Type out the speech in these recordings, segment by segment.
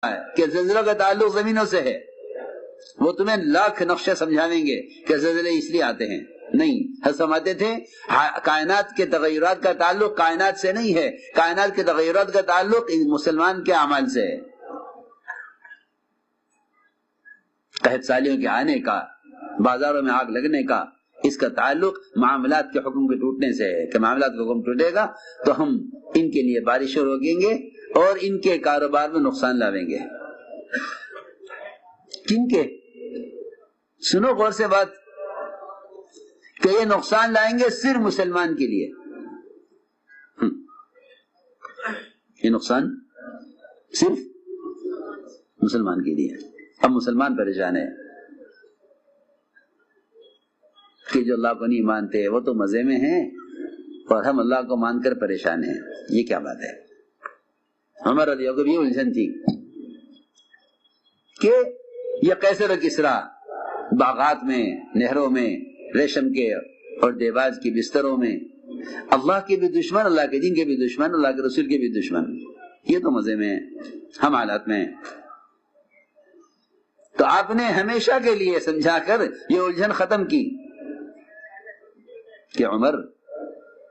کہ زلزلوں کا تعلق زمینوں سے ہے، وہ تمہیں لاکھ نقشے سمجھاویں گے کہ زلزلے اس لیے آتے ہیں، نہیں، فرماتے تھے کائنات کے تغیرات کا تعلق کائنات سے نہیں ہے، کائنات کے تغیرات کا تعلق مسلمان کے اعمال سے ہے۔ قحط سالیوں کے آنے کا، بازاروں میں آگ لگنے کا، اس کا تعلق معاملات کے حکم کے ٹوٹنے سے ہے کہ معاملات کا حکم ٹوٹے گا تو ہم ان کے لیے بارشیں روکیں گے اور ان کے کاروبار میں نقصان لاویں گے۔ کن کے؟ سنو غور سے بات، کہ یہ نقصان لائیں گے صرف مسلمان کے لیے، یہ نقصان صرف مسلمان کے لیے۔ اب مسلمان پریشان ہے کہ جو اللہ کو نہیں مانتے وہ تو مزے میں ہیں اور ہم اللہ کو مان کر پریشان ہیں، یہ کیا بات ہے؟ عمر رضی اللہ عنہ یہ الجھن تھی کہ یہ قیصر و کسریٰ باغات میں، نہروں میں، ریشم کے اور دیباج کے بستروں میں، اللہ کے بھی دشمن، اللہ کے دین کے بھی دشمن، اللہ کے رسول کے بھی دشمن، یہ تو مزے میں ہیں، ہم حالات میں ہیں۔ تو آپ نے ہمیشہ کے لیے سمجھا کر یہ الجھن ختم کی کہ عمر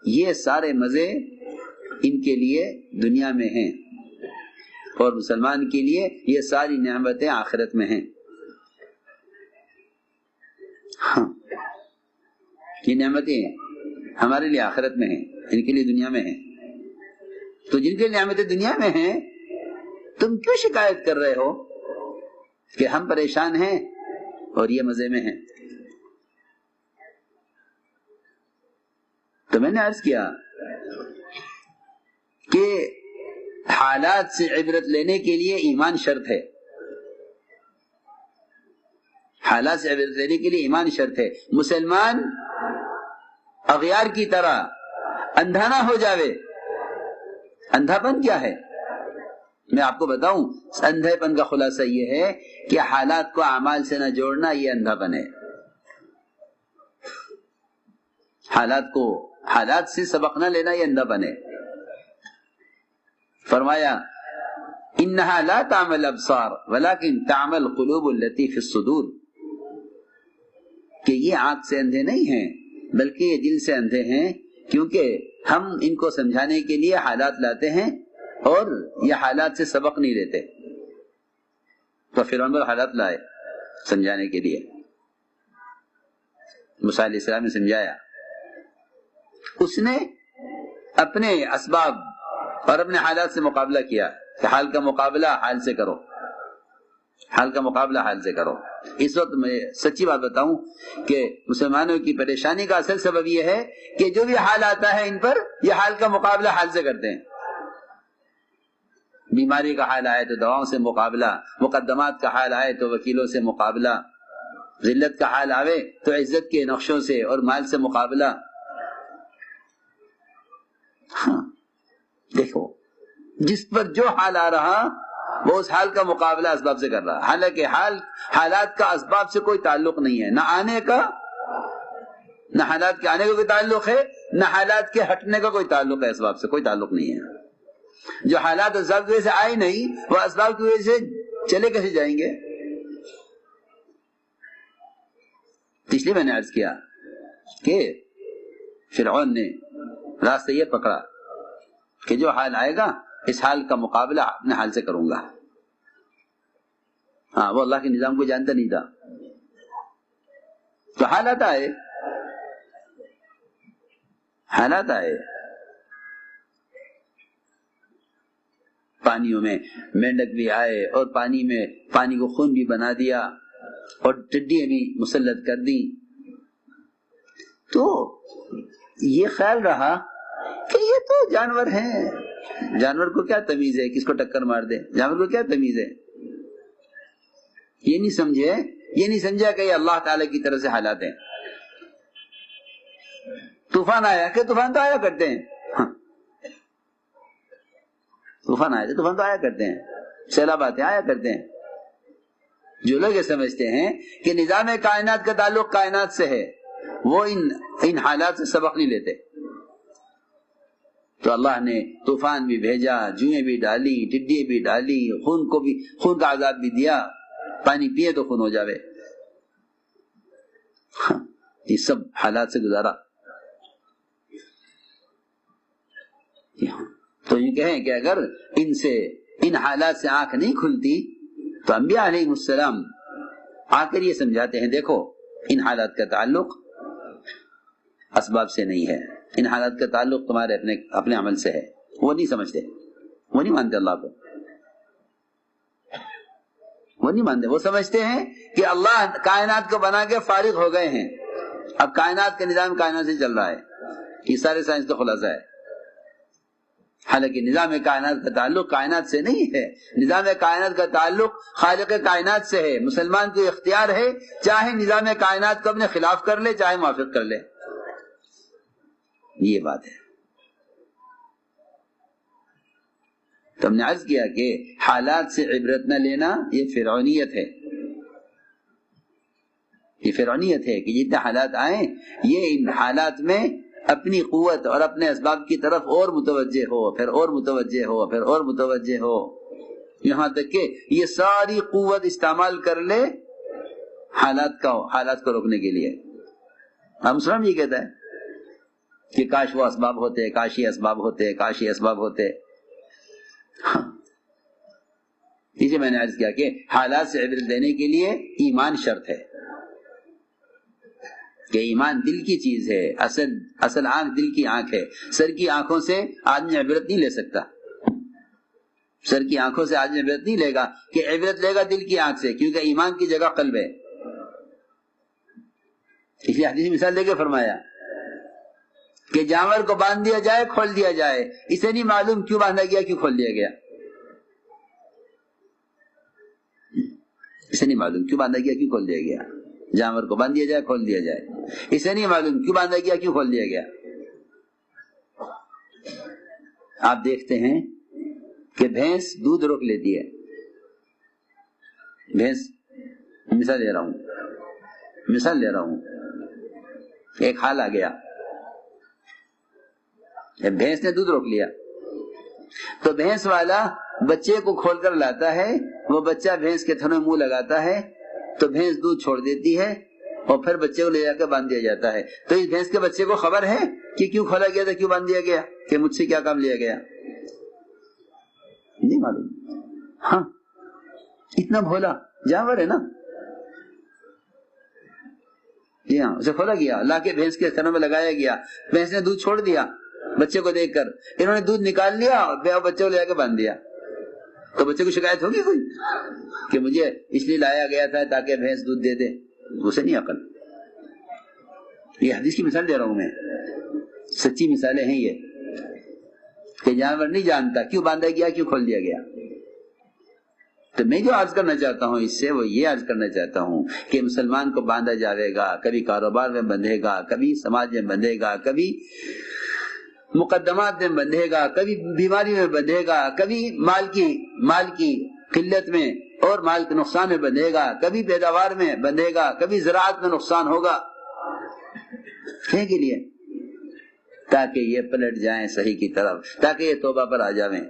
یہ سارے مزے ان کے لیے دنیا میں ہیں اور مسلمان کے لیے یہ ساری نعمتیں آخرت میں ہیں۔ ہاں، یہ نعمتیں ہمارے لیے آخرت میں ہیں، ان کے لیے دنیا میں ہیں۔ تو جن کے لیے نعمتیں دنیا میں ہیں تم کیوں شکایت کر رہے ہو کہ ہم پریشان ہیں اور یہ مزے میں ہیں؟ تو میں نے عرض کیا کہ حالات سے عبرت لینے کے لیے ایمان شرط ہے، حالات سے عبرت لینے کے لیے ایمان شرط ہے۔ مسلمان اغیار کی طرح اندھا نہ ہو جاوے۔ اندھا پن کیا ہے؟ میں آپ کو بتاؤں، اندھے پن کا خلاصہ یہ ہے کہ حالات کو اعمال سے نہ جوڑنا، یہ اندھا پن ہے۔ حالات سے سبق نہ لینا، یہ اندھا پن ہے۔ فرمایا انہا لا تعمل ابصار ولکن تعمل القلوب التي في الصدور، کہ یہ آنکھ سے اندھے نہیں ہیں بلکہ یہ دل سے اندھے ہیں، کیونکہ ہم ان کو سمجھانے کے لیے حالات لاتے ہیں اور یہ حالات سے سبق نہیں لیتے۔ تو فرعون پر حالات لائے سمجھانے کے لیے، موسیٰ علیہ السلام نے سمجھایا، اس نے اپنے اسباب اور اپنے حالات سے مقابلہ کیا کہ حال کا مقابلہ حال سے کرو، حال کا مقابلہ حال سے کرو۔ اس وقت میں سچی بات بتاؤں کہ مسلمانوں کی پریشانی کا اصل سبب یہ ہے کہ جو بھی حال آتا ہے ان پر، یہ حال کا مقابلہ حال سے کرتے ہیں۔ بیماری کا حال آئے تو دواؤں سے مقابلہ، مقدمات کا حال آئے تو وکیلوں سے مقابلہ، ذلت کا حال آوے تو عزت کے نقشوں سے اور مال سے مقابلہ۔ ہاں دیکھو، جس پر جو حال آ رہا وہ اس حال کا مقابلہ اسباب سے کر رہا، حالانکہ حالات کا اسباب سے کوئی تعلق نہیں ہے، نہ آنے کا، نہ حالات کے آنے کا کوئی تعلق ہے، نہ حالات کے ہٹنے کا کوئی تعلق ہے، اسباب سے کوئی تعلق نہیں ہے۔ جو حالات اسباب کی وجہ سے آئے نہیں، وہ اسباب کی وجہ سے چلے کیسے جائیں گے؟ اس لیے میں نے عرض کیا کہ فرعون نے راستہ یہ پکڑا کہ جو حال آئے گا اس حال کا مقابلہ اپنے حال سے کروں گا۔ ہاں، وہ اللہ کے نظام کو جانتا نہیں تھا۔ تو حالات آئے، پانیوں میں مینڈک بھی آئے اور پانی کو خون بھی بنا دیا اور ٹڈیاں بھی مسلط کر دی۔ تو یہ خیال رہا کہ یہ تو جانور ہیں، جانور کو کیا تمیز ہے کس کو ٹکر مار دے، جانور کو کیا تمیز ہے؟ یہ نہیں سمجھا کہ یہ اللہ تعالی کی طرف سے حالات ہیں۔ طوفان آیا کہ طوفان تو آیا کرتے ہیں، طوفان آئے تو آیا کرتے ہیں، سیلابات آیا کرتے ہیں۔ جو لوگ یہ سمجھتے ہیں کہ نظام کائنات کا تعلق کائنات سے ہے، وہ ان حالات سے سبق نہیں لیتے۔ تو اللہ نے طوفان بھی بھیجا، جوئیں بھی ڈالی، ٹڈی بھی ڈالی، خون کا عذاب بھی دیا، پانی پیے تو خون ہو جاوے، یہ سب حالات سے گزارا۔ تو یہ کہیں کہ اگر ان حالات سے آنکھ نہیں کھلتی تو انبیاء علیہ السلام آ کر یہ سمجھاتے ہیں دیکھو ان حالات کا تعلق اسباب سے نہیں ہے، ان حالات کا تعلق تمہارے اپنے عمل سے ہے۔ وہ نہیں سمجھتے، وہ نہیں مانتے اللہ کو، وہ نہیں مانتے، وہ سمجھتے ہیں کہ اللہ کائنات کو بنا کے فارغ ہو گئے ہیں، اب کائنات کا نظام کائنات سے چل رہا ہے، یہ سارے سائنس کا خلاصہ ہے۔ حالانکہ نظام کائنات کا تعلق کائنات سے نہیں ہے، نظام کائنات کا تعلق خالق کائنات سے ہے۔ مسلمان کو اختیار ہے، چاہے نظام کائنات کو اپنے خلاف کر لے، چاہے موافق کر لے، یہ بات ہے۔ تو ہم نے عرض کیا کہ حالات سے عبرت نہ لینا یہ فرعونیت ہے، یہ فرعونیت ہے کہ جتنے حالات آئیں یہ ان حالات میں اپنی قوت اور اپنے اسباب کی طرف اور متوجہ ہو، پھر اور متوجہ ہو، پھر اور متوجہ ہو، یہاں تک کہ یہ ساری قوت استعمال کر لے حالات کو روکنے کے لیے۔ مسلم یہ کہتا ہے کہ کاش وہ اسباب ہوتے، کاش یہ اسباب ہوتے، کاش یہ اسباب ہوتے۔ اسے میں نے عرض کیا کہ حالات سے عبرت لینے کے لیے ایمان شرط ہے، کہ ایمان دل کی چیز ہے، اصل آنکھ دل کی آنکھ ہے۔ سر کی آنکھوں سے آدمی عبرت نہیں لے سکتا، سر کی آنکھوں سے آدمی عبرت نہیں لے گا، کہ عبرت لے گا دل کی آنکھ سے، کیونکہ ایمان کی جگہ قلب ہے۔ اس لیے حدیث مثال دے کے فرمایا کہ جانور کو باندھ دیا جائے، کھول دیا جائے، اسے نہیں معلوم کیوں باندھا گیا، کیوں کھول دیا گیا، اسے نہیں معلوم کیوں باندھا گیا، کیوں کھول دیا گیا۔ جانور کو باندھ دیا جائے، کھول دیا جائے، اسے نہیں معلوم کیوں باندھا گیا، کیوں کھول دیا گیا۔ آپ دیکھتے ہیں کہ بھینس دودھ روک لیتی ہے، بھینس، مثال لے رہا ہوں، ایک حال آ گیا، بھینس نے دودھ روک لیا، تو بھینس والا بچے کو کھول کر لاتا ہے، وہ بچہ بھینس کے تھنوں میں منہ لگاتا ہے، تو بھینس دودھ چھوڑ دیتی ہے، اور پھر بچے کو لے جا کے باندھ دیا جاتا ہے۔ تو اس بھینس کے بچے کو خبر ہے کہ کیوں کھولا گیا تھا، کیوں باندھ دیا گیا، کہ مجھ سے کیا کام لیا گیا، نہیں معلوم۔ ہاں، اتنا بھولا جانور ہے نا، جی ہاں، اسے کھولا گیا، لا کے بھینس کے تھنوں میں لگایا گیا، بھینس نے دودھ چھوڑ دیا بچے کو دیکھ کر، انہوں نے دودھ نکال لیا اور بچے کو لے جا کے باندھ دیا، تو بچے کو شکایت ہوگی کوئی کہ مجھے اس لیے لایا گیا تھا تاکہ بھینس دودھ دے دے؟ اسے نہیں عقل۔ یہ حدیث کی مثال دے رہا ہوں میں، سچی مثالیں ہیں یہ، کہ جانور نہیں جانتا کیوں باندھا گیا، کیوں کھول دیا گیا۔ تو میں جو عرض کرنا چاہتا ہوں اس سے، وہ یہ عرض کرنا چاہتا ہوں کہ مسلمان کو باندھا جاوے گا، کبھی کاروبار میں بندھے گا، کبھی سماج میں بندھے گا، کبھی مقدمات میں بندھے گا، کبھی بیماری میں بندھے گا، کبھی مال کی قلت میں اور مال کے نقصان میں بندھے گا، کبھی پیداوار میں بندھے گا، کبھی زراعت میں نقصان ہوگا، ہے کے لیے تاکہ یہ پلٹ جائیں صحیح کی طرف، تاکہ یہ توبہ پر آ جائیں۔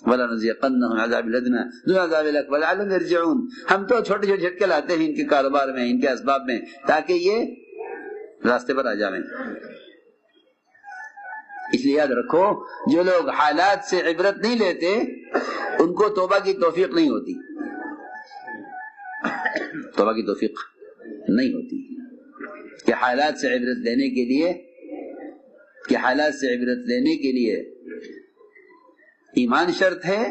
وَلَنُذِيقَنَّهُمْ عَذَابَ الْأَدْنَىٰ دُونَ عَذَابِ الْأَكْبَرِ لَعَلَّهُمْ يَرْجِعُونَ۔ ہم تو چھوٹے چھوٹے جھٹکے لاتے ہیں ان کے کاروبار میں، ان کے اسباب میں، تاکہ یہ راستے پر آ جائیں۔ اس لیے یاد رکھو، جو لوگ حالات سے عبرت نہیں لیتے ان کو توبہ کی توفیق نہیں ہوتی، توبہ کی توفیق نہیں ہوتی، کہ حالات سے عبرت لینے کے لیے ایمان شرط ہے،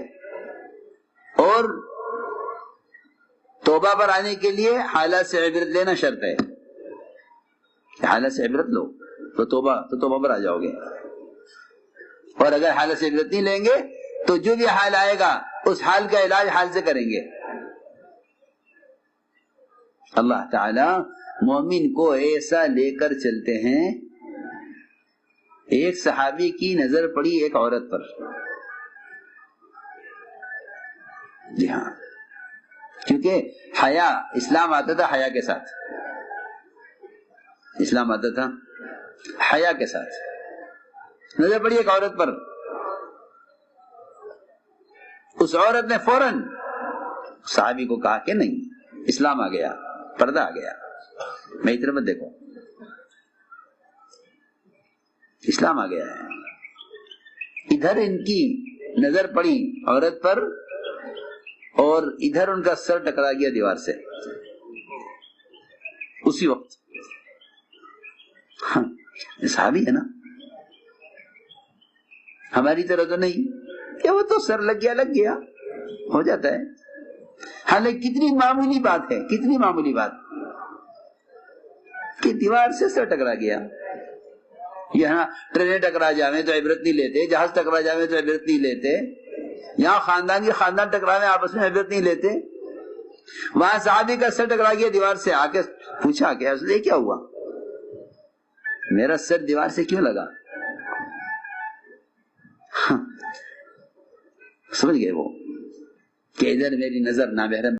اور توبہ پر آنے کے لیے حالات سے عبرت لینا شرط ہے۔ حالات سے عبرت لو تو توبہ پر آ جاؤ گے، اور اگر حالت سے عبرت نہیں لیں گے تو جو بھی حال آئے گا اس حال کا علاج حال سے کریں گے۔ اللہ تعالی مومن کو ایسا لے کر چلتے ہیں۔ ایک صحابی کی نظر پڑی ایک عورت پر، جی ہاں، کیونکہ حیا، اسلام آتا تھا حیا کے ساتھ، اسلام آتا تھا حیا کے ساتھ، نظر پڑی ایک عورت پر، اس عورت نے فوراً صحابی کو کہا کہ نہیں، اسلام آ گیا، پردہ آ گیا، میری طرف مت دیکھو، اسلام آ گیا ہے۔ ادھر ان کی نظر پڑی عورت پر اور ادھر ان کا سر ٹکرا گیا دیوار سے اسی وقت۔ ہاں صحابی ہے نا، ہماری طرح تو نہیں کہ وہ تو سر لگ گیا ہو جاتا ہے۔ حالانکہ کتنی معمولی بات ہے، کتنی معمولی بات کہ دیوار سے سر ٹکرا گیا۔ یہاں ٹرینیں ٹکرا جاویں تو عبرت نہیں لیتے، جہاز ٹکرا جاویں تو عبرت نہیں لیتے، یہاں خاندان کے خاندان ٹکراویں آپس میں عبرت نہیں لیتے۔ وہاں صحابی کا سر ٹکرا گیا دیوار سے، آ کے پوچھا کہ یہ کیا ہوا، میرا سر دیوار سے کیوں لگا؟ سمجھ گئے وہ کہ ادھر میری نظر نامحرم